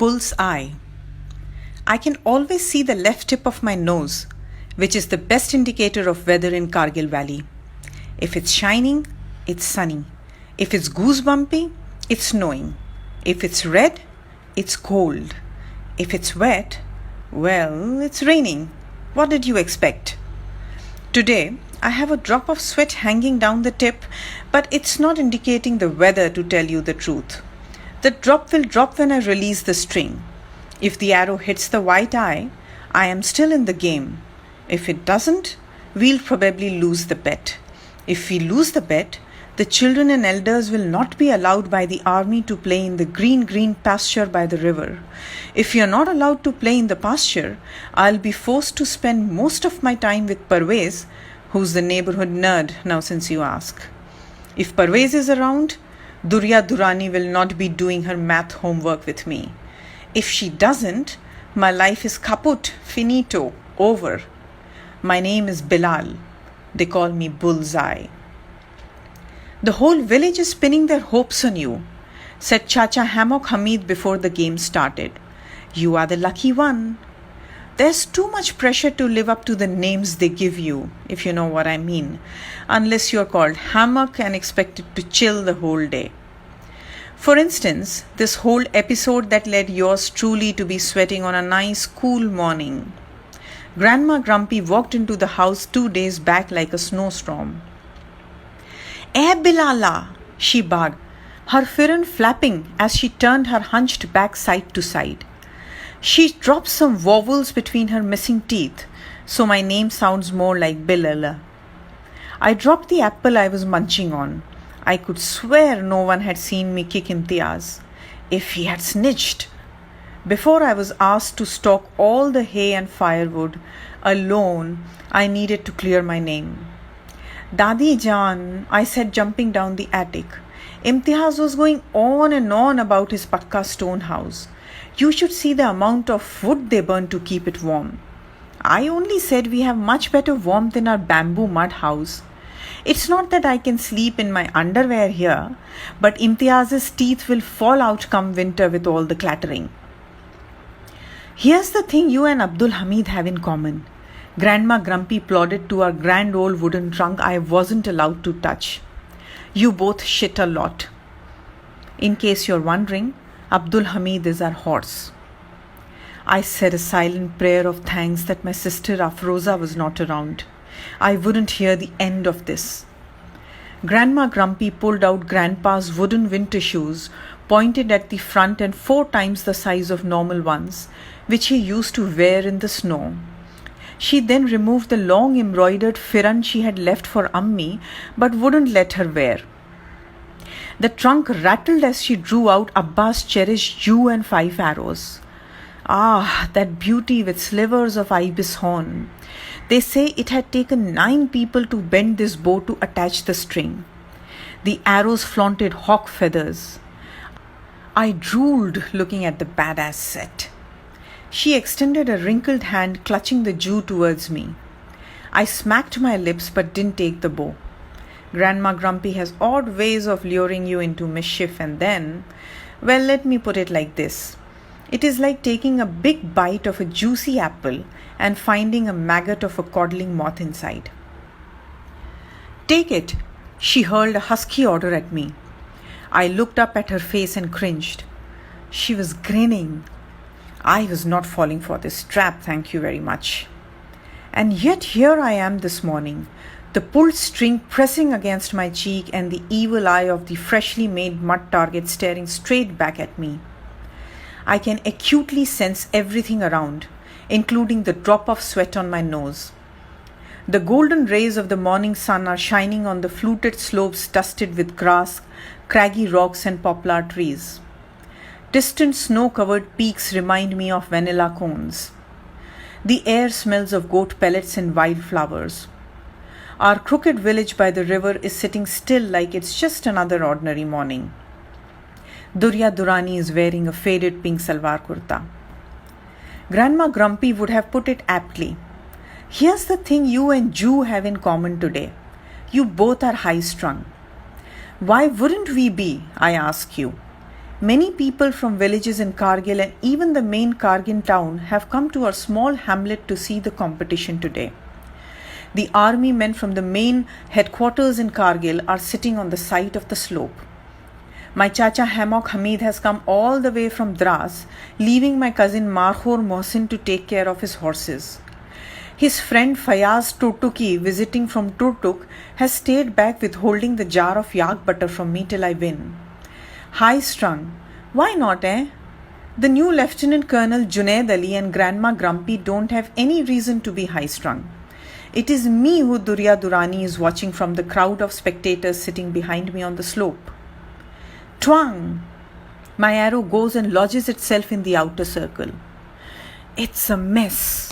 bull's eye. I can always see the left tip of my nose, which is the best indicator of weather in Kargil Valley. If it's shining, it's sunny. If it's goosebumpy, it's snowing. If it's red, it's cold. If it's wet, well, it's raining. What did you expect? Today, I have a drop of sweat hanging down the tip, but it's not indicating the weather, to tell you the truth. The drop will drop when I release the string. If the arrow hits the white eye, I am still in the game. If it doesn't, we'll probably lose the bet. If we lose the bet, the children and elders will not be allowed by the army to play in the green pasture by the river. If you're not allowed to play in the pasture, I'll be forced to spend most of my time with Parvez, who's the neighborhood nerd, now since you ask. If Parvez is around, Durya Durani will not be doing her math homework with me. If she doesn't, my life is kaput, finito, over. My name is Bilal. They call me Bullseye. The whole village is pinning their hopes on you, said Chacha Hammock Hamid before the game started. You are the lucky one. There's too much pressure to live up to the names they give you, if you know what I mean, unless you're called Hammock and expected to chill the whole day. For instance, this whole episode that led yours truly to be sweating on a nice, cool morning. Grandma Grumpy walked into the house 2 days back like a snowstorm. "Eh, Bilala," she barked, her firn flapping as she turned her hunched back side to side. She dropped some vowels between her missing teeth, so my name sounds more like Bilala. I dropped the apple I was munching on. I could swear no one had seen me kick Imtiaz. If he had snitched. Before I was asked to stalk all the hay and firewood alone, I needed to clear my name. "Dadi Jaan," I said, jumping down the attic. Imtiaz was going on and on about his Pakka stone house. You should see the amount of wood they burn to keep it warm. I only said we have much better warmth in our bamboo mud house. It's not that I can sleep in my underwear here, but Imtiaz's teeth will fall out come winter with all the clattering. Here's the thing you and Abdul Hamid have in common. Grandma Grumpy plodded to our grand old wooden trunk I wasn't allowed to touch. You both shit a lot. In case you're wondering, Abdul Hamid is our horse. I said a silent prayer of thanks that my sister Afroza was not around. I wouldn't hear the end of this. Grandma Grumpy pulled out Grandpa's wooden winter shoes, pointed at the front and 4 times the size of normal ones, which he used to wear in the snow. She then removed the long embroidered firan she had left for Ammi, but wouldn't let her wear. The trunk rattled as she drew out Abba's cherished yew and 5 arrows. Ah, that beauty with slivers of ibis horn. They say it had taken 9 people to bend this bow to attach the string. The arrows flaunted hawk feathers. I drooled looking at the badass set. She extended a wrinkled hand, clutching the yew towards me. I smacked my lips but didn't take the bow. Grandma Grumpy has odd ways of luring you into mischief, and then, well, let me put it like this. It is like taking a big bite of a juicy apple and finding a maggot of a codling moth inside. "Take it," she hurled a husky order at me. I looked up at her face and cringed. She was grinning. I was not falling for this trap, thank you very much. And yet here I am this morning, the pulled string pressing against my cheek and the evil eye of the freshly made mud target staring straight back at me. I can acutely sense everything around, including the drop of sweat on my nose. The golden rays of the morning sun are shining on the fluted slopes dusted with grass, craggy rocks and poplar trees. Distant snow-covered peaks remind me of vanilla cones. The air smells of goat pellets and wildflowers. Our crooked village by the river is sitting still like it's just another ordinary morning. Durya Durani is wearing a faded pink salwar kurta. Grandma Grumpy would have put it aptly. Here's the thing you and Jew have in common today. You both are high-strung. Why wouldn't we be, I ask you? Many people from villages in Kargil and even the main Kargil town have come to our small hamlet to see the competition today. The army men from the main headquarters in Kargil are sitting on the side of the slope. My chacha Hammock Hamid has come all the way from Dras, leaving my cousin Marhor Mohsin to take care of his horses. His friend Fayaz Turtuki, visiting from Turtuk, has stayed back withholding the jar of yak butter from me till I win. High strung. Why not, eh? The new Lieutenant Colonel Junaid Ali and Grandma Grumpy don't have any reason to be high strung. It is me who Durya Durani is watching from the crowd of spectators sitting behind me on the slope. Twang! My arrow goes and lodges itself in the outer circle. It's a mess.